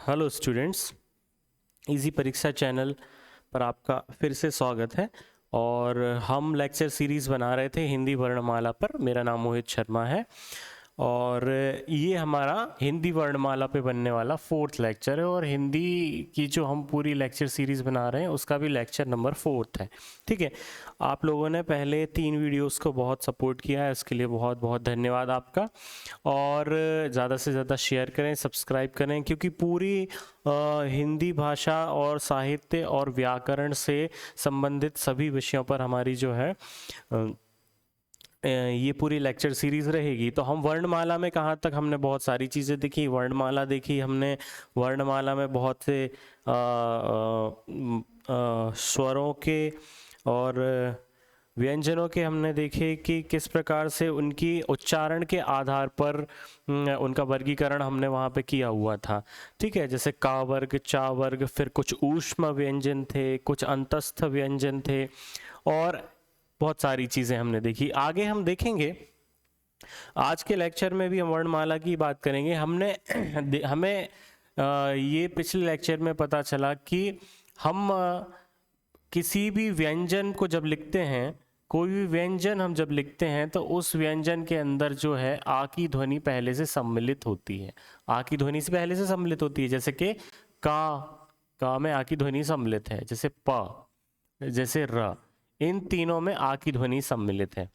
Hello students, easy परीक्षा channel पर आपका फिर से स्वागत है। और हम लेक्चर सीरीज़ बना रहे थे हिंदी वर्णमाला पर। मेरा नाम मोहित शर्मा है और ये हमारा हिंदी वर्णमाला पे बनने वाला 4th लेक्चर है। और हिंदी की जो हम पूरी लेक्चर सीरीज़ बना रहे हैं उसका भी लेक्चर नंबर 4th है। ठीक है, आप लोगों ने पहले 3 वीडियोस को बहुत सपोर्ट किया है, उसके लिए बहुत बहुत धन्यवाद आपका। और ज़्यादा से ज़्यादा शेयर करें, सब्सक्राइब करें, क्योंकि पूरी हिंदी भाषा और साहित्य और व्याकरण से संबंधित सभी विषयों पर हमारी जो है ये पूरी लेक्चर सीरीज़ रहेगी। तो हम वर्णमाला में कहाँ तक हमने बहुत सारी चीज़ें देखी, वर्णमाला देखी हमने। वर्णमाला में बहुत से स्वरों के और व्यंजनों के हमने देखे कि किस प्रकार से उनकी उच्चारण के आधार पर उनका वर्गीकरण हमने वहाँ पे किया हुआ था। ठीक है, जैसे का वर्ग, चा वर्ग, फिर कुछ ऊष्म व्यंजन थे, कुछ अंतस्थ व्यंजन थे और बहुत सारी चीज़ें हमने देखी। आगे हम देखेंगे, आज के लेक्चर में भी हम वर्णमाला की बात करेंगे। हमें ये पिछले लेक्चर में पता चला कि हम किसी भी व्यंजन को जब लिखते हैं, कोई भी व्यंजन हम जब लिखते हैं तो उस व्यंजन के अंदर जो है आ की ध्वनि पहले से सम्मिलित होती है। आ की ध्वनि से पहले से सम्मिलित होती है, जैसे कि का में आ की ध्वनि सम्मिलित है, जैसे प, जैसे र, इन तीनों में आ की ध्वनि सम्मिलित है।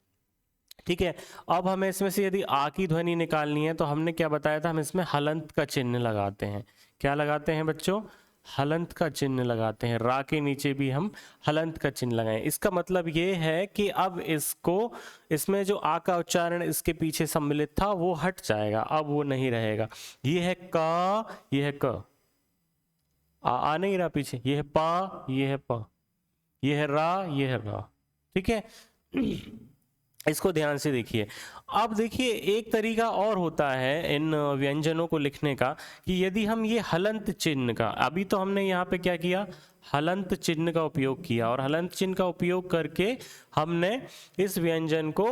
ठीक है, अब हमें इसमें से यदि आ की ध्वनि निकालनी है तो हमने क्या बताया था, हम इसमें हलंत का चिन्ह लगाते हैं। क्या लगाते हैं बच्चों? हलंत का चिन्ह लगाते हैं। रा के नीचे भी हम हलंत का चिन्ह लगाएं। इसका मतलब ये है कि अब इसमें जो आ का उच्चारण इसके पीछे सम्मिलित था वो हट जाएगा, अब वो नहीं रहेगा। ये है का, ये है क, आ नहीं रहा पीछे, ये है पा, ये है प, ये है रा, ये है रा। ठीक है, इसको ध्यान से देखिए। अब देखिए, एक तरीका और होता है इन व्यंजनों को लिखने का कि यदि हम ये हलंत चिन्ह का, अभी तो हमने यहाँ पे क्या किया, हलंत चिन्ह का उपयोग किया, और हलंत चिन्ह का उपयोग करके हमने इस व्यंजन को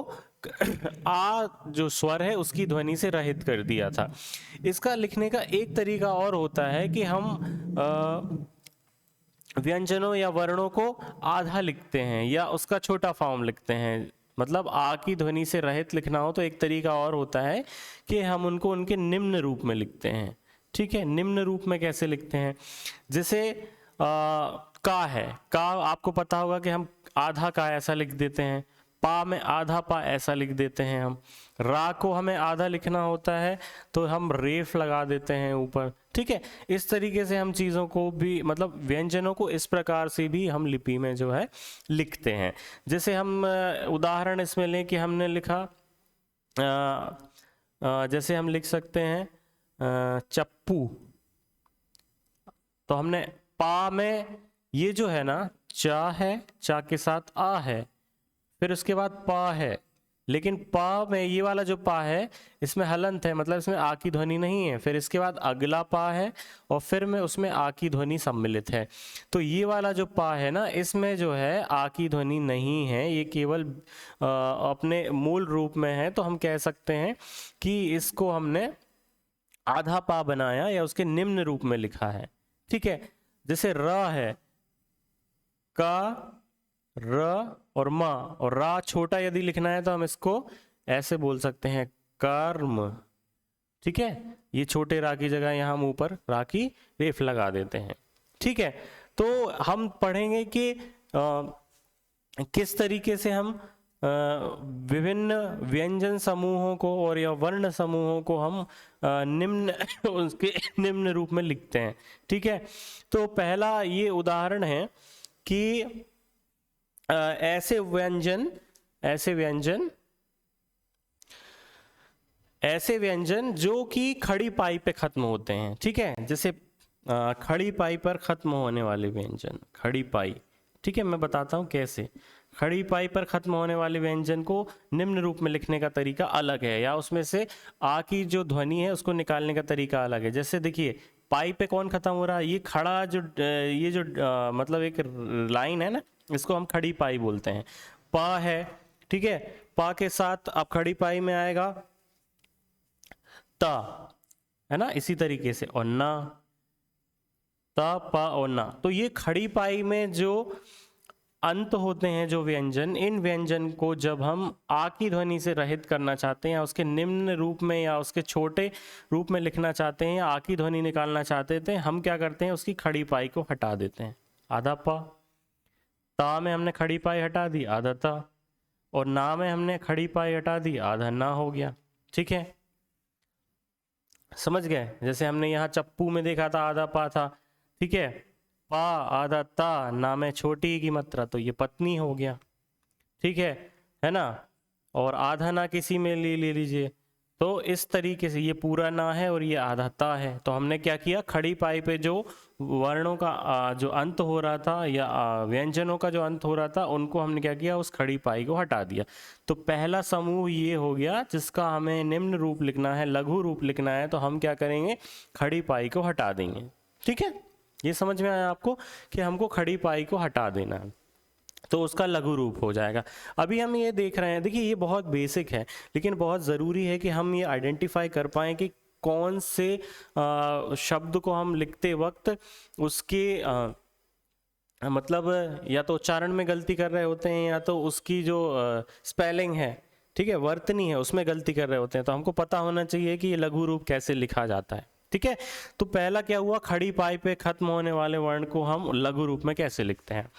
आ जो स्वर है उसकी ध्वनि से रहित कर दिया था। इसका लिखने का एक तरीका और होता है कि हम व्यंजनों या वर्णों को आधा लिखते हैं या उसका छोटा फॉर्म लिखते हैं। मतलब आ की ध्वनि से रहित लिखना हो तो एक तरीका और होता है कि हम उनको उनके निम्न रूप में लिखते हैं। ठीक है, निम्न रूप में कैसे लिखते हैं? जैसे का है, का आपको पता होगा कि हम आधा का ऐसा लिख देते हैं, पा में आधा पा ऐसा लिख देते हैं हम। रा को हमें आधा लिखना होता है तो हम रेफ लगा देते हैं ऊपर। ठीक है, इस तरीके से हम चीज़ों को भी, मतलब व्यंजनों को इस प्रकार से भी हम लिपि में जो है लिखते हैं। जैसे हम उदाहरण इसमें लें कि हमने लिखा, जैसे हम लिख सकते हैं चप्पू। तो हमने पा में ये जो है ना, चा है, चा के साथ आ है, फिर उसके बाद पा है, लेकिन पा में ये वाला जो पा है इसमें हलंत है, मतलब इसमें आ की ध्वनि नहीं है। फिर इसके बाद अगला पा है और फिर में उसमें आ की ध्वनि सम्मिलित है। तो ये वाला जो पा है ना, इसमें जो है आ की ध्वनि नहीं है, ये केवल अपने मूल रूप में है। तो हम कह सकते हैं कि इसको हमने आधा पा बनाया या उसके निम्न रूप में लिखा है। ठीक है, जैसे र है, का, र और मा, और रा छोटा यदि लिखना है तो हम इसको ऐसे बोल सकते हैं, कर्म। ठीक है, ये छोटे रा की जगह यहाँ हम ऊपर रा की रेफ लगा देते हैं। ठीक है, तो हम पढ़ेंगे कि किस तरीके से हम विभिन्न व्यंजन समूहों को और या वर्ण समूहों को हम निम्न उसके निम्न रूप में लिखते हैं। ठीक है, तो पहला ये उदाहरण है कि ऐसे व्यंजन जो कि खड़ी पाई पे खत्म होते हैं। ठीक है, जैसे खड़ी पाई पर खत्म होने वाले व्यंजन, खड़ी पाई। ठीक है, मैं बताता हूँ कैसे। खड़ी पाई पर खत्म होने वाले व्यंजन को निम्न रूप में लिखने का तरीका अलग है, या उसमें से आ की जो ध्वनि है उसको निकालने का तरीका अलग है। जैसे देखिए, पाई पे कौन खत्म हो रहा है? ये खड़ा जो ये जो मतलब एक लाइन है ना, इसको हम खड़ी पाई बोलते हैं। पा है, ठीक है, पा के साथ अब खड़ी पाई में आएगा ता, है ना, इसी तरीके से। और ना, त प और ना। तो ये खड़ी पाई में जो अंत होते हैं, जो व्यंजन, इन व्यंजन को जब हम आ की ध्वनि से रहित करना चाहते हैं या उसके निम्न रूप में या उसके छोटे रूप में लिखना चाहते हैं या आ की ध्वनि निकालना चाहते थे, हम क्या करते हैं, उसकी खड़ी पाई को हटा देते हैं। आधा प, ता में हमने खड़ी पाई हटा दी, आधा ता, और ना में हमने खड़ी पाई हटा दी, आधा ना हो गया। ठीक है, समझ गए? जैसे हमने यहाँ चप्पू में देखा था आधा पा था, ठीक है, पा आधा ता, ना में छोटी की मात्रा, तो ये पत्नी हो गया। ठीक है ना? और आधा ना किसी में ले लीजिए, तो इस तरीके से ये पूरा ना है और ये आधा ता है। तो हमने क्या किया, खड़ी पाई पे जो वर्णों का जो अंत हो रहा था या व्यंजनों का जो अंत हो रहा था, उनको हमने क्या किया, उस खड़ी पाई को हटा दिया। तो पहला समूह ये हो गया जिसका हमें निम्न रूप लिखना है, लघु रूप लिखना है, तो हम क्या करेंगे, खड़ी पाई को हटा देंगे। ठीक है, ये समझ में आया आपको कि हमको खड़ी पाई को हटा देना है, तो उसका लघु रूप हो जाएगा। अभी हम ये देख रहे हैं, देखिए ये बहुत बेसिक है, लेकिन बहुत ज़रूरी है कि हम ये आइडेंटिफाई कर पाएँ कि कौन से शब्द को हम लिखते वक्त उसके मतलब या तो उच्चारण में गलती कर रहे होते हैं या तो उसकी जो स्पेलिंग है, ठीक है, वर्तनी है, उसमें गलती कर रहे होते हैं। तो हमको पता होना चाहिए कि ये लघु रूप कैसे लिखा जाता है। ठीक है, तो पहला क्या हुआ, खड़ी पाई पे खत्म होने वाले वर्ण को हम लघु रूप में कैसे लिखते हैं।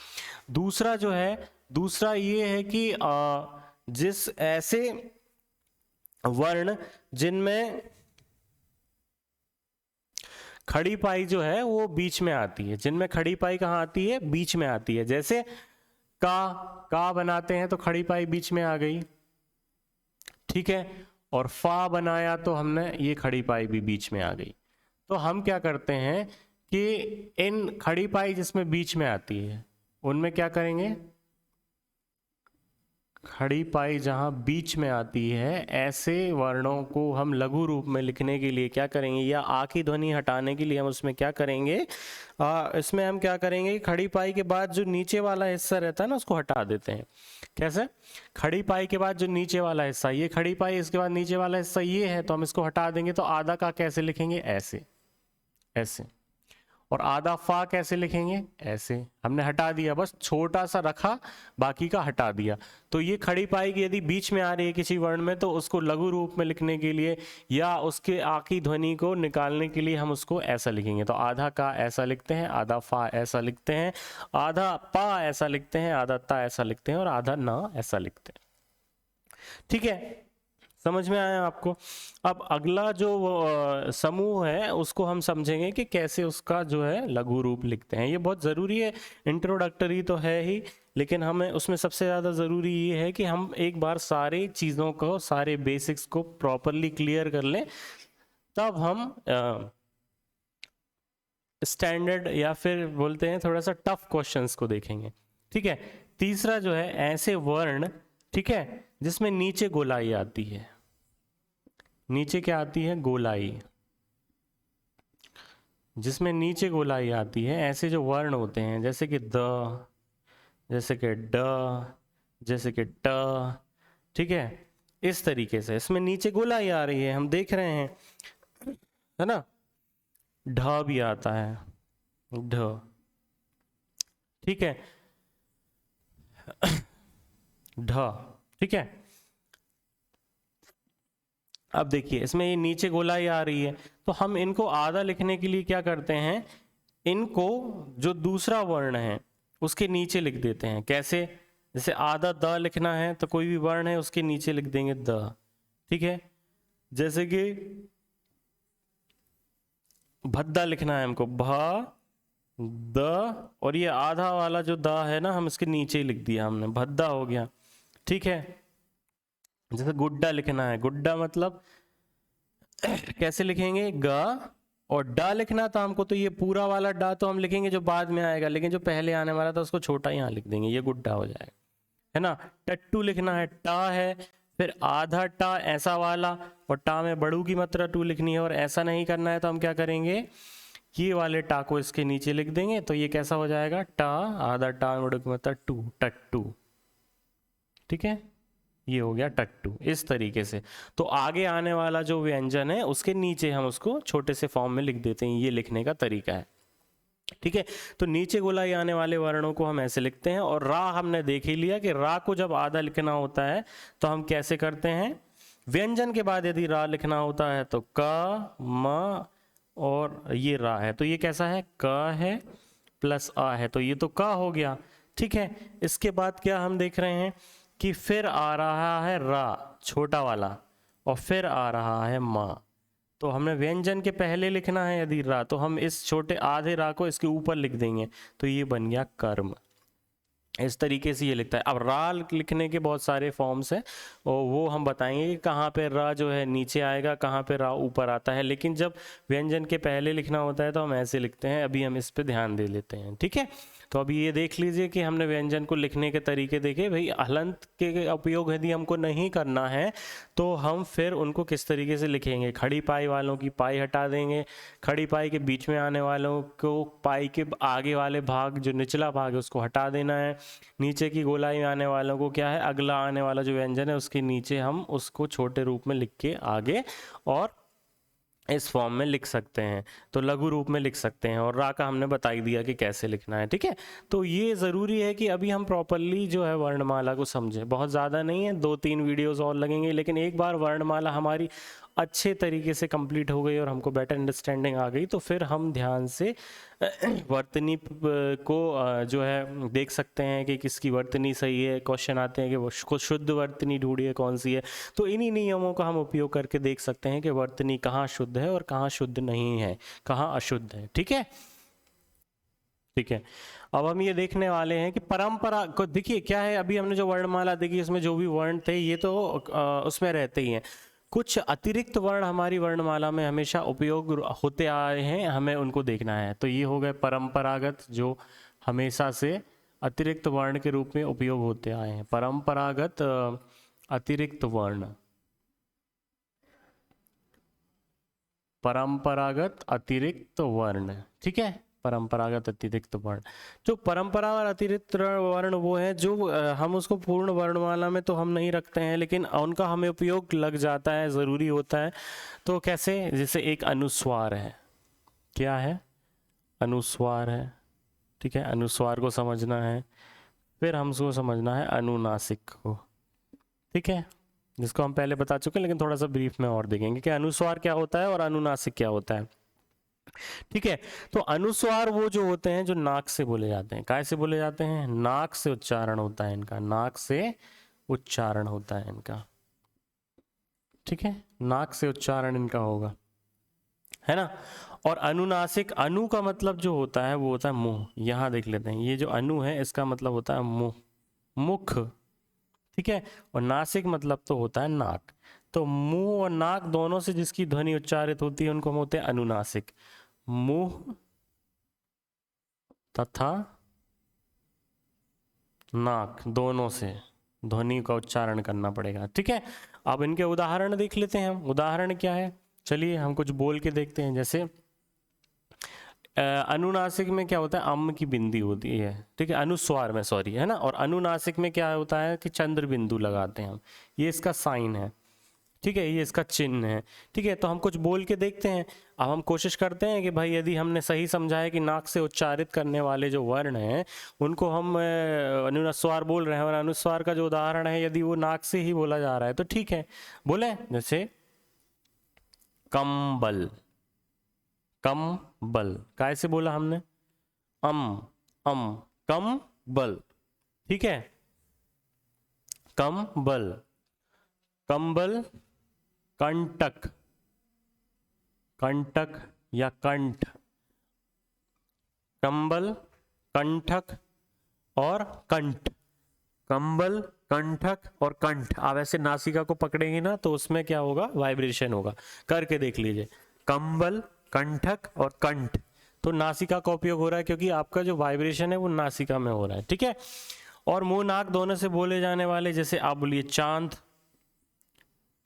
दूसरा जो है, दूसरा ये है कि जिस ऐसे वर्ण जिनमें खड़ी पाई जो है वो बीच में आती है, जिनमें खड़ी पाई कहाँ आती है, बीच में आती है। जैसे का बनाते हैं तो खड़ी पाई बीच में आ गई, ठीक है, और फा बनाया तो हमने ये खड़ी पाई भी बीच में आ गई। तो हम क्या करते हैं कि इन खड़ी पाई जिसमें बीच में आती है उनमें क्या करेंगे, खड़ी पाई जहाँ बीच में आती है ऐसे वर्णों को हम लघु रूप में लिखने के लिए क्या करेंगे, या आ की ध्वनि हटाने के लिए हम उसमें क्या करेंगे, इसमें हम क्या करेंगे, खड़ी पाई के बाद जो नीचे वाला हिस्सा रहता है ना उसको हटा देते हैं। कैसे, खड़ी पाई के बाद जो नीचे वाला हिस्सा, ये खड़ी पाई, इसके बाद नीचे वाला हिस्सा ये है, तो हम इसको हटा देंगे। तो आधा का कैसे लिखेंगे, ऐसे ऐसे, और आधा फा कैसे लिखेंगे, ऐसे। हमने हटा दिया, बस छोटा सा रखा, बाकी का हटा दिया। तो ये खड़ी पाई की यदि बीच में आ रही है किसी वर्ण में, तो उसको लघु रूप में लिखने के लिए या उसके आ की ध्वनि को निकालने के लिए हम उसको ऐसा लिखेंगे। तो आधा का ऐसा लिखते हैं, आधा फा ऐसा लिखते हैं, आधा पा ऐसा लिखते हैं, आधा ता ऐसा लिखते हैं, और आधा ना ऐसा लिखते हैं। ठीक है, समझ में आया आपको? अब अगला जो समूह है उसको हम समझेंगे कि कैसे उसका जो है लघु रूप लिखते हैं। ये बहुत ज़रूरी है, इंट्रोडक्टरी तो है ही, लेकिन हमें उसमें सबसे ज़्यादा ज़रूरी ये है कि हम एक बार सारी चीज़ों को, सारे बेसिक्स को प्रॉपरली क्लियर कर लें, तब हम स्टैंडर्ड या फिर बोलते हैं थोड़ा सा टफ क्वेश्चंस को देखेंगे। ठीक है, तीसरा जो है, ऐसे वर्ण, ठीक है, जिसमें नीचे गोलाई आती है। नीचे क्या आती है, गोलाई, जिसमें नीचे गोलाई आती है, ऐसे जो वर्ण होते हैं, जैसे कि द, जैसे कि ड, जैसे कि ट, ठीक है, इस तरीके से इसमें नीचे गोलाई आ रही है, हम देख रहे हैं, है ना। ढ भी आता है, ढ, ठीक है, ढ, ठीक है। अब देखिए इसमें ये नीचे गोलाई आ रही है, तो हम इनको आधा लिखने के लिए क्या करते हैं, इनको जो दूसरा वर्ण है उसके नीचे लिख देते हैं। कैसे, जैसे आधा द लिखना है तो कोई भी वर्ण है उसके नीचे लिख देंगे द, ठीक है। जैसे कि भद्दा लिखना है हमको, भ द, और ये आधा वाला जो द है ना, हम इसके नीचे ही लिख दिया हमने, भद्दा हो गया, ठीक है। जैसे गुड्डा लिखना है, गुड्डा मतलब कैसे लिखेंगे, ग, और डा लिखना था हमको, तो ये पूरा वाला डा तो हम लिखेंगे जो बाद में आएगा, लेकिन जो पहले आने वाला था उसको छोटा यहाँ लिख देंगे, ये गुड्डा हो जाएगा, है ना। टट्टू लिखना है, टा है, फिर आधा टा ऐसा वाला, और टा में बड़ू की मात्रा टू लिखनी है, और ऐसा नहीं करना है तो हम क्या करेंगे, ये वाले टा को इसके नीचे लिख देंगे, तो ये कैसा हो जाएगा, टा, आधा टा बड़ू की मात्रा टू, टट्टू, ठीक है, ये हो गया टट्टू, इस तरीके से। तो आगे आने वाला जो व्यंजन है उसके नीचे हम उसको छोटे से फॉर्म में लिख देते हैं, ये लिखने का तरीका है। ठीक है। तो नीचे गोलाई आने वाले वर्णों को हम ऐसे लिखते हैं, और रा हमने देख ही लिया कि रा को जब आधा लिखना होता है तो हम कैसे करते हैं, व्यंजन के बाद यदि रा लिखना होता है तो क म, और ये रा है तो ये कैसा है, क है प्लस आ है, तो ये तो क हो गया। ठीक है, इसके बाद क्या हम देख रहे हैं कि फिर आ रहा है रा छोटा वाला, और फिर आ रहा है माँ। तो हमें व्यंजन के पहले लिखना है यदि रा, तो हम इस छोटे आधे रा को इसके ऊपर लिख देंगे, तो ये बन गया कर्म। इस तरीके से ये लिखता है। अब रा लिखने के बहुत सारे फॉर्म्स हैं, और वो हम बताएंगे कि कहाँ पे रा जो है नीचे आएगा, कहाँ पे रा ऊपर आता है। लेकिन जब व्यंजन के पहले लिखना होता है तो हम ऐसे लिखते हैं। अभी हम इस पे ध्यान दे लेते हैं। ठीक है, तो अभी ये देख लीजिए कि हमने व्यंजन को लिखने के तरीके देखे। भाई हलंत के उपयोग यदि हमको नहीं करना है तो हम फिर उनको किस तरीके से लिखेंगे, खड़ी पाई वालों की पाई हटा देंगे, खड़ी पाई के बीच में आने वालों को पाई के आगे वाले भाग जो निचला भाग है उसको हटा देना है, नीचे की गोलाई में आने वालों को क्या है, अगला आने वाला जो व्यंजन है उसके नीचे हम उसको छोटे रूप में लिख के आगे और इस फॉर्म में लिख सकते हैं, तो लघु रूप में लिख सकते हैं। और रा का हमने बता ही दिया कि कैसे लिखना है। ठीक है, तो ये ज़रूरी है कि अभी हम प्रॉपरली जो है वर्णमाला को समझें। बहुत ज़्यादा नहीं है, 2-3 वीडियोस और लगेंगे, लेकिन एक बार वर्णमाला हमारी अच्छे तरीके से कंप्लीट हो गई और हमको बेटर अंडरस्टैंडिंग आ गई तो फिर हम ध्यान से वर्तनी को जो है देख सकते हैं कि किसकी वर्तनी सही है। क्वेश्चन आते हैं कि वो शुद्ध वर्तनी ढूंढिए कौन सी है, तो इन्हीं नियमों का हम उपयोग करके देख सकते हैं कि वर्तनी कहाँ शुद्ध है और कहाँ शुद्ध नहीं है, कहाँ अशुद्ध है। ठीक है, ठीक है। अब हम ये देखने वाले हैं कि परंपरा को देखिए क्या है। अभी हमने जो वर्णमाला देखी उसमें जो भी वर्ण थे ये तो उसमें रहते ही हैं। कुछ अतिरिक्त वर्ण हमारी वर्णमाला में हमेशा उपयोग होते आए हैं, हमें उनको देखना है। तो ये हो गए परंपरागत, जो हमेशा से अतिरिक्त वर्ण के रूप में उपयोग होते आए हैं। परंपरागत अतिरिक्त वर्ण, परंपरागत अतिरिक्त वर्ण। ठीक है, परंपरागत अतिरिक्त वर्ण, जो परंपरा और अतिरिक्त वर्ण वो है जो हम उसको पूर्ण वर्णमाला में तो हम नहीं रखते हैं, लेकिन उनका हमें उपयोग लग जाता है, ज़रूरी होता है। तो कैसे, जैसे एक अनुस्वार है, क्या है, अनुस्वार है। ठीक है, अनुस्वार को समझना है, फिर हमको समझना है अनुनासिक को। ठीक है, जिसको हम पहले बता चुके हैं, लेकिन थोड़ा सा ब्रीफ में और देखेंगे कि अनुस्वार क्या होता है और अनुनासिक क्या होता है। ठीक है, तो अनुस्वार वो जो होते हैं जो नाक से बोले जाते हैं। काय से बोले जाते हैं, नाक से उच्चारण होता है इनका, नाक से उच्चारण होता है इनका। ठीक है, नाक से उच्चारण इनका होगा, है ना। और अनुनासिक, अनु का मतलब जो होता है वो होता है मुंह। यहां देख लेते हैं, ये जो अनु है इसका मतलब होता है मुंह, मुख। ठीक है, और नासिक मतलब तो होता है नाक। तो मुंह और नाक दोनों से जिसकी ध्वनि उच्चारित होती है उनको हम होते हैं अनुनासिक। मुंह तथा नाक दोनों से ध्वनि का उच्चारण करना पड़ेगा। ठीक है, अब इनके उदाहरण देख लेते हैं हम। उदाहरण क्या है, चलिए हम कुछ बोल के देखते हैं। जैसे अनुनासिक में क्या होता है, अम की बिंदी होती है। ठीक है, अनुस्वार में, सॉरी, है ना। और अनुनासिक में क्या होता है कि चंद्र बिंदु लगाते हैं हम, ये इसका साइन है। ठीक है, ये इसका चिन्ह है। ठीक है, तो हम कुछ बोल के देखते हैं। अब हम कोशिश करते हैं कि भाई यदि हमने सही समझा है कि नाक से उच्चारित करने वाले जो वर्ण हैं उनको हम अनुस्वार बोल रहे हैं, और अनुस्वार का जो उदाहरण है यदि वो नाक से ही बोला जा रहा है तो ठीक है बोले। जैसे कंबल, कम बल, काय से बोला हमने, कम बल। ठीक है, कम बल, कंबल, कंटक, कंटक या कंठ, कंबल, कंठक और कंठ, कंबल, कंठक और कंठ। आप ऐसे नासिका को पकड़ेंगे ना तो उसमें क्या होगा, वाइब्रेशन होगा। करके देख लीजिए, कंबल, कंठक और कंठ। तो नासिका का उपयोग हो रहा है क्योंकि आपका जो वाइब्रेशन है वो नासिका में हो रहा है। ठीक है, और मुंह नाक दोनों से बोले जाने वाले, जैसे आप बोलिए चांद,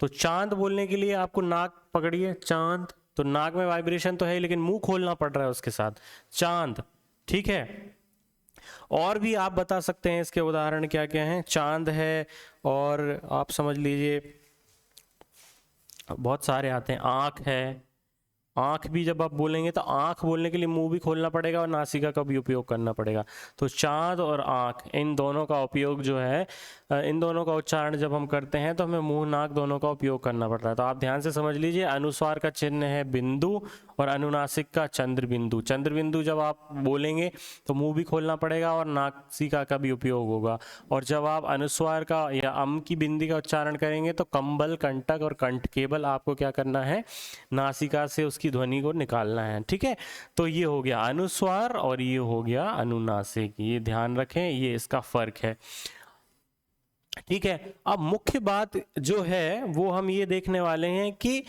तो चांद बोलने के लिए आपको नाक पकड़िए, चांद, तो नाक में वाइब्रेशन तो है लेकिन मुंह खोलना पड़ रहा है उसके साथ, चांद। ठीक है, और भी आप बता सकते हैं इसके उदाहरण क्या क्या हैं। चांद है, और आप समझ लीजिए बहुत सारे आते हैं। आँख है, आँख भी जब आप बोलेंगे तो आँख बोलने के लिए मुंह भी खोलना पड़ेगा और नासिका का भी उपयोग करना पड़ेगा। तो चाँद और आँख, इन दोनों का उपयोग जो है, इन दोनों का उच्चारण जब हम करते हैं तो हमें मुंह नाक दोनों का उपयोग करना पड़ता है। तो आप ध्यान से समझ लीजिए, अनुस्वार का चिन्ह है बिंदु और अनुनासिक का चंद्र बिंदु। चंद्र बिंदु जब आप बोलेंगे तो मुंह भी खोलना पड़ेगा और नासिका का भी उपयोग होगा। और जब आप अनुस्वार का या अम की बिंदी का उच्चारण करेंगे तो कंबल, कंटक और कंठ, केवल आपको क्या करना है, नासिका से उसकी ध्वनि को निकालना है। ठीक है, तो ये हो गया अनुस्वार और ये हो गया अनुनासिक, ये ध्यान रखें, ये इसका फर्क है। ठीक है, अब मुख्य बात जो है वो हम ये देखने वाले हैं कि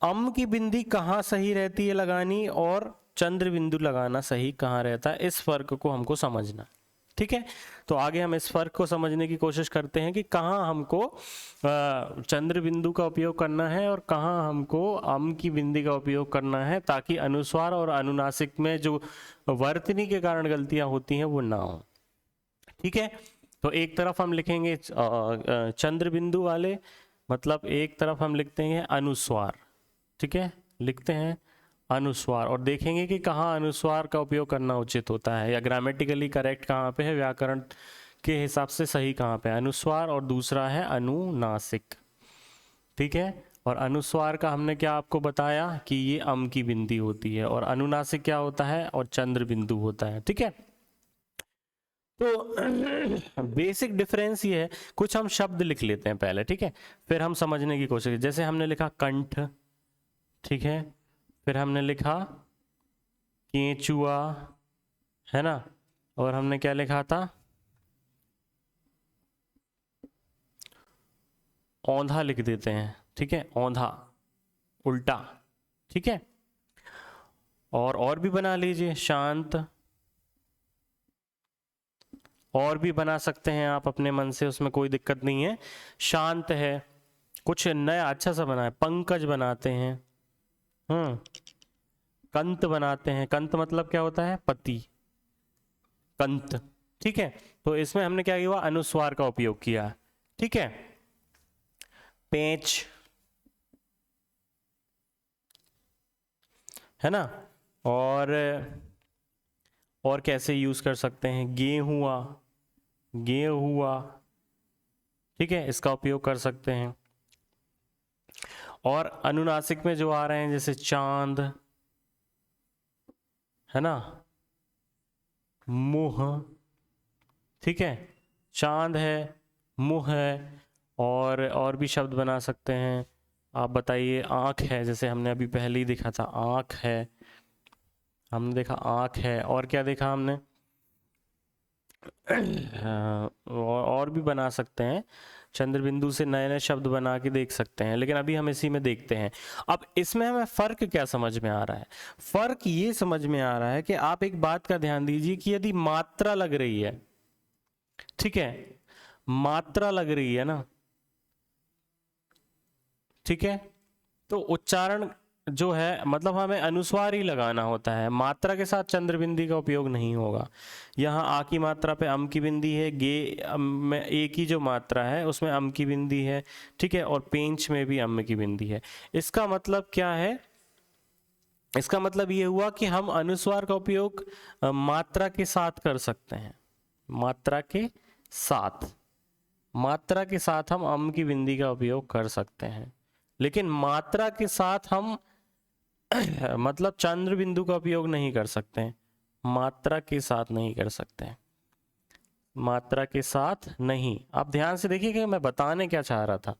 अम की बिंदी कहाँ सही रहती है लगानी और चंद्र बिंदु लगाना सही कहाँ रहता है, इस फर्क को हमको समझना। ठीक है, तो आगे हम इस फर्क को समझने की कोशिश करते हैं कि कहाँ हमको चंद्र बिंदु का उपयोग करना है और कहाँ हमको अम की बिंदी का उपयोग करना है, ताकि अनुस्वार और अनुनासिक में जो वर्तनी के कारण गलतियां होती हैं वो ना हो। ठीक है, तो एक तरफ हम लिखेंगे चंद्र बिंदु वाले, मतलब एक तरफ हम लिखते हैं अनुस्वार। ठीक है, लिखते हैं अनुस्वार और देखेंगे कि कहाँ अनुस्वार का उपयोग करना उचित होता है या ग्रामेटिकली करेक्ट कहाँ पे है, व्याकरण के हिसाब से सही कहाँ पे है। अनुस्वार और दूसरा है अनुनासिक। ठीक है, और अनुस्वार का हमने क्या आपको बताया कि ये अम की बिंदी होती है और अनुनासिक क्या होता है, और चंद्र बिंदु होता है। ठीक है, तो बेसिक डिफरेंस ये है। कुछ हम शब्द लिख लेते हैं पहले, ठीक है, फिर हम समझने की कोशिश। जैसे हमने लिखा कंठ, ठीक है, फिर हमने लिखा केंचुआ, है ना, और हमने क्या लिखा था, औंधा लिख देते हैं। ठीक है, औंधा, उल्टा। ठीक है, और भी बना लीजिए, शांत, और भी बना सकते हैं आप अपने मन से, उसमें कोई दिक्कत नहीं है। शांत है, कुछ नया अच्छा सा बना है, पंकज बनाते हैं, कंत बनाते हैं। कंत मतलब क्या होता है, पति, कंत। ठीक है, तो इसमें हमने क्या किया, अनुस्वार का उपयोग किया। ठीक है, पेंच, है ना, और कैसे यूज कर सकते हैं, गेहुआ, गेहुआ। ठीक है, इसका उपयोग कर सकते हैं। और अनुनासिक में जो आ रहे हैं जैसे चांद, है ना, मुह। ठीक है, चांद है, मुह है, और भी शब्द बना सकते हैं। आप बताइए, आँख है, जैसे हमने अभी पहले ही देखा था, आँख है, हमने देखा आँख है, और क्या देखा हमने, और भी बना सकते हैं। चंद्र बिंदु से नए नए शब्द बना के देख सकते हैं, लेकिन अभी हम इसी में देखते हैं। अब इसमें हमें फ़र्क क्या समझ में आ रहा है, फ़र्क ये समझ में आ रहा है कि आप एक बात का ध्यान दीजिए कि यदि मात्रा लग रही है, ठीक है, मात्रा लग रही है ना, ठीक है, तो उच्चारण जो है, मतलब हमें अनुस्वार ही लगाना होता है, मात्रा के साथ चंद्र बिंदी का उपयोग नहीं होगा। यहाँ आ की मात्रा पे अम की बिंदी है, गे में ए की जो मात्रा है उसमें अम की बिंदी है। ठीक है, और पेंच में भी अम की बिंदी है। इसका मतलब क्या है, इसका मतलब ये हुआ कि हम अनुस्वार का उपयोग मात्रा के साथ कर सकते हैं, मात्रा के साथ, मात्रा के साथ हम अम की बिंदी का उपयोग कर सकते हैं, लेकिन मात्रा के साथ हम मतलब चंद्र बिंदु का उपयोग नहीं कर सकते हैं, मात्रा के साथ नहीं कर सकते हैं, मात्रा के साथ नहीं। आप ध्यान से देखिए कि मैं बताने क्या चाह रहा था,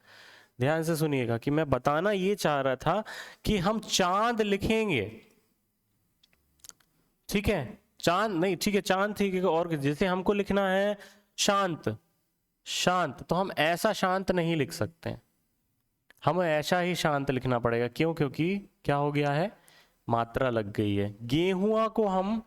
ध्यान से सुनिएगा कि मैं बताना ये चाह रहा था कि हम चांद लिखेंगे, ठीक है, चांद नहीं, ठीक है, चांद ठीक है, और जैसे हमको लिखना है शांत, शांत, तो हम ऐसा शांत नहीं लिख सकते हैं, हमें ऐसा ही शांत लिखना पड़ेगा। क्यों, क्योंकि क्या हो गया है, मात्रा लग गई है। गेहुआ को हम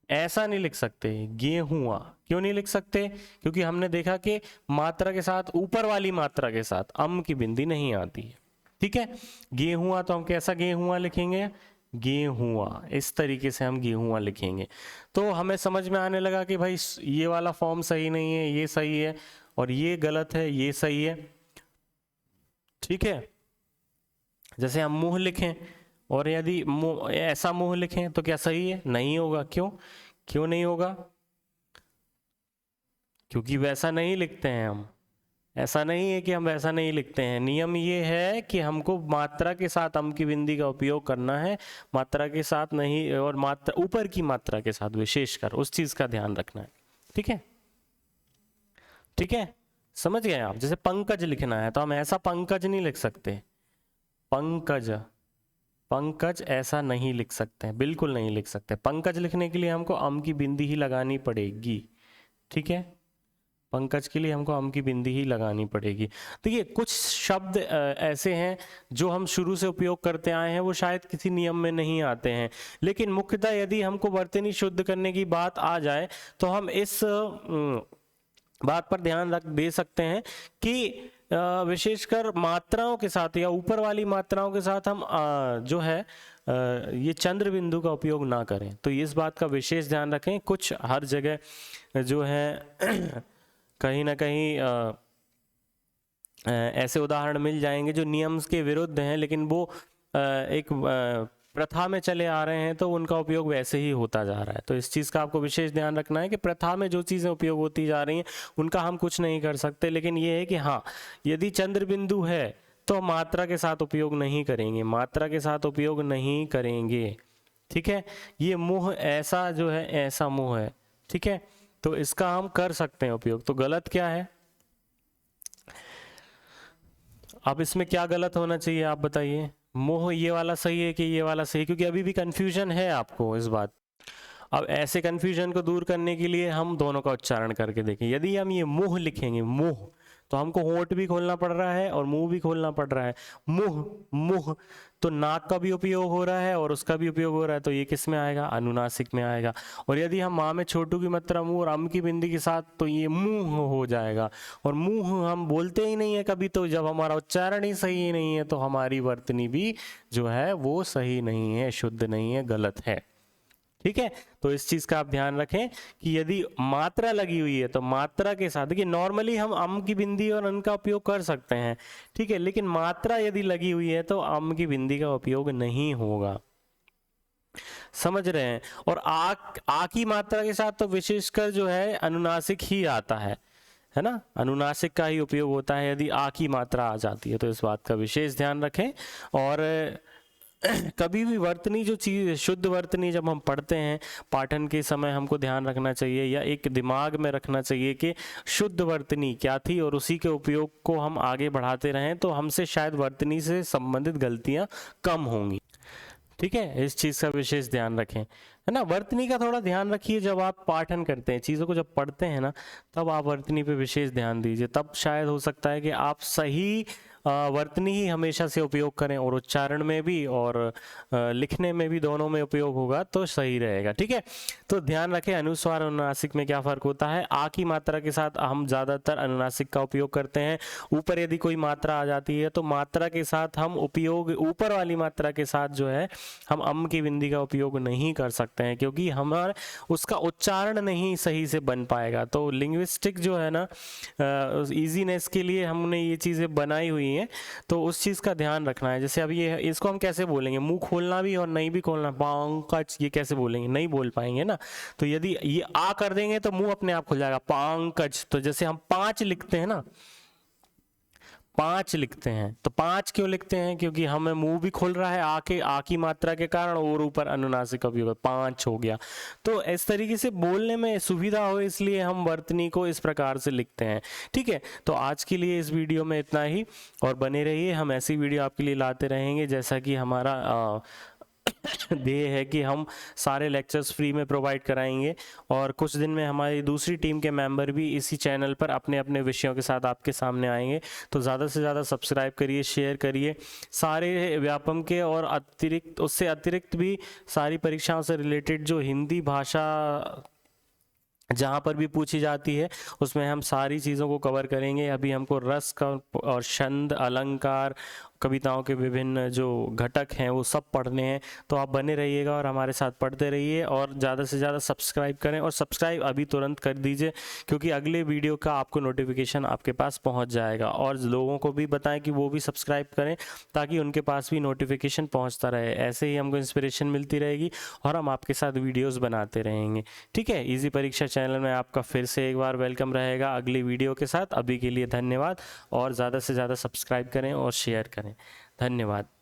ऐसा नहीं लिख सकते, गेहुआ क्यों नहीं लिख सकते, क्योंकि हमने देखा कि मात्रा के साथ, ऊपर वाली मात्रा के साथ अम की बिंदी नहीं आती है। ठीक है, गेहुआ तो हम कैसा गेहुआ लिखेंगे, गेहुआ, इस तरीके से हम गेहुआ लिखेंगे। तो हमें समझ में आने लगा कि भाई ये वाला फॉर्म सही नहीं है, ये सही है, और ये गलत है, ये सही है। ठीक है, जैसे हम मुंह लिखें, और यदि ऐसा मुंह लिखें तो क्या सही है? नहीं होगा। क्यों नहीं होगा? क्योंकि वैसा नहीं लिखते हैं हम। ऐसा नहीं है कि हम वैसा नहीं लिखते हैं। नियम ये है कि हमको मात्रा के साथ अम की बिंदी का उपयोग करना है, मात्रा के साथ नहीं, और मात्रा ऊपर की मात्रा के साथ विशेषकर उस चीज का ध्यान रखना है। ठीक है, ठीक है, समझ गए आप? जैसे पंकज लिखना है तो हम ऐसा पंकज नहीं लिख सकते, पंकज, पंकज ऐसा नहीं लिख सकते हैं, बिल्कुल नहीं लिख सकते। पंकज लिखने के लिए हमको अम की बिंदी ही लगानी पड़ेगी। ठीक है, पंकज के लिए हमको अम की बिंदी ही लगानी पड़ेगी। देखिए कुछ शब्द ऐसे हैं जो हम शुरू से उपयोग करते आए हैं, वो शायद किसी नियम में नहीं आते हैं, लेकिन मुख्यतः यदि हमको वर्तनी शुद्ध करने की बात आ जाए तो हम इस बात पर ध्यान रख दे सकते हैं कि विशेषकर मात्राओं के साथ या ऊपर वाली मात्राओं के साथ हम जो है ये चंद्र बिंदु का उपयोग ना करें। तो इस बात का विशेष ध्यान रखें। कुछ हर जगह जो है कहीं ना कहीं ऐसे उदाहरण मिल जाएंगे जो नियम के विरुद्ध हैं, लेकिन वो एक प्रथा में चले आ रहे हैं, तो उनका उपयोग वैसे ही होता जा रहा है। तो इस चीज़ का आपको विशेष ध्यान रखना है कि प्रथा में जो चीज़ें उपयोग होती जा रही हैं उनका हम कुछ नहीं कर सकते, लेकिन ये है कि हाँ, यदि चंद्र बिंदु है तो मात्रा के साथ उपयोग नहीं करेंगे, मात्रा के साथ उपयोग नहीं करेंगे। ठीक है, ये मुँह ऐसा जो है, ऐसा मुँह है, ठीक है, तो इसका हम कर सकते हैं उपयोग। तो गलत क्या है? अब इसमें क्या गलत होना चाहिए आप बताइए? मोह ये वाला सही है कि ये वाला सही? क्योंकि अभी भी कंफ्यूजन है आपको इस बात। अब ऐसे कंफ्यूजन को दूर करने के लिए हम दोनों का उच्चारण करके देखें। यदि हम ये मुंह लिखेंगे, मुंह, तो हमको होंठ भी खोलना पड़ रहा है और मुंह भी खोलना पड़ रहा है। मुंह, मुंह, तो नाक का भी उपयोग हो रहा है और उसका भी उपयोग हो रहा है, तो ये किस में आएगा? अनुनासिक में आएगा। और यदि हम माँ में छोटू की मात्रा मुंह और अम की बिंदी के साथ, तो ये मुंह हो जाएगा। और मुंह हम बोलते ही नहीं है कभी, तो जब हमारा उच्चारण ही सही नहीं है तो हमारी वर्तनी भी जो है वो सही नहीं है, शुद्ध नहीं है, गलत है। ठीक है, तो इस चीज का आप ध्यान रखें कि यदि मात्रा लगी हुई है तो मात्रा के साथ, देखिए नॉर्मली हम अम की बिंदी और अन का उपयोग कर सकते हैं, ठीक है, लेकिन मात्रा यदि लगी हुई है तो अम की बिंदी का उपयोग नहीं होगा। समझ रहे हैं? और आ की मात्रा के साथ तो विशेषकर जो है अनुनासिक ही आता है ना, अनुनासिक का ही उपयोग होता है यदि आ की मात्रा आ जाती है। तो इस बात का विशेष ध्यान रखें। और कभी भी वर्तनी जो चीज़, शुद्ध वर्तनी जब हम पढ़ते हैं पाठन के समय, हमको ध्यान रखना चाहिए या एक दिमाग में रखना चाहिए कि शुद्ध वर्तनी क्या थी, और उसी के उपयोग को हम आगे बढ़ाते रहें तो हमसे शायद वर्तनी से संबंधित गलतियां कम होंगी। ठीक है, इस चीज़ का विशेष ध्यान रखें, है ना। वर्तनी का थोड़ा ध्यान रखिए जब आप पाठन करते हैं, चीज़ों को जब पढ़ते हैं ना, तब आप वर्तनी पे विशेष ध्यान दीजिए। तब शायद हो सकता है कि आप सही वर्तनी ही हमेशा से उपयोग करें, और उच्चारण में भी और लिखने में भी, दोनों में उपयोग होगा तो सही रहेगा। ठीक है, तो ध्यान रखें अनुस्वार और अनुनासिक में क्या फ़र्क होता है। आ की मात्रा के साथ हम ज़्यादातर अनुनासिक का उपयोग करते हैं। ऊपर यदि कोई मात्रा आ जाती है तो मात्रा के साथ हम उपयोग, ऊपर वाली मात्रा के साथ जो है हम अम की बिंदी का उपयोग नहीं कर सकते हैं, क्योंकि हमारा उसका उच्चारण नहीं सही से बन पाएगा। तो लिंग्विस्टिक जो है ना, ईजीनेस के लिए हमने ये चीज़ें बनाई हुई हैं, तो उस चीज़ का ध्यान रखना है। जैसे अब ये, इसको हम कैसे बोलेंगे? मुंह खोलना भी और नहीं भी खोलना, पंकज, ये कैसे बोलेंगे? नहीं बोल पाएंगे ना। तो यदि ये आ कर देंगे तो मुंह अपने आप खुल जाएगा, पंकज। तो जैसे हम 5 लिखते हैं ना, 5 लिखते हैं, तो 5 क्यों लिखते हैं? क्योंकि हमें मुंह भी खुल रहा है आ की मात्रा के कारण, और ऊपर अनुनासिक का उपयोग, 5 हो गया। तो इस तरीके से बोलने में सुविधा हो, इसलिए हम वर्तनी को इस प्रकार से लिखते हैं। ठीक है, तो आज के लिए इस वीडियो में इतना ही, और बने रहिए, हम ऐसी वीडियो आपके लिए लाते रहेंगे। जैसा कि हमारा ध्येय है कि हम सारे लेक्चर्स फ्री में प्रोवाइड कराएंगे, और कुछ दिन में हमारी दूसरी टीम के मेंबर भी इसी चैनल पर अपने अपने विषयों के साथ आपके सामने आएंगे। तो ज़्यादा से ज़्यादा सब्सक्राइब करिए, शेयर करिए। सारे व्यापम के और अतिरिक्त, उससे अतिरिक्त भी सारी परीक्षाओं से रिलेटेड जो हिंदी भाषा जहाँ पर भी पूछी जाती है, उसमें हम सारी चीज़ों को कवर करेंगे। अभी हमको रस का और छंद, अलंकार कविताओं के विभिन्न जो घटक हैं वो सब पढ़ने हैं। तो आप बने रहिएगा और हमारे साथ पढ़ते रहिए, और ज़्यादा से ज़्यादा सब्सक्राइब करें, और सब्सक्राइब अभी तुरंत कर दीजिए, क्योंकि अगले वीडियो का आपको नोटिफिकेशन आपके पास पहुंच जाएगा। और लोगों को भी बताएं कि वो भी सब्सक्राइब करें, ताकि उनके पास भी नोटिफिकेशन पहुंचता रहे। ऐसे ही हमको इंस्पिरेशन मिलती रहेगी और हम आपके साथ वीडियोज़ बनाते रहेंगे। ठीक है, इजी परीक्षा चैनल में आपका फिर से एक बार वेलकम रहेगा अगली वीडियो के साथ। अभी के लिए धन्यवाद, और ज़्यादा से ज़्यादा सब्सक्राइब करें और शेयर करें। धन्यवाद।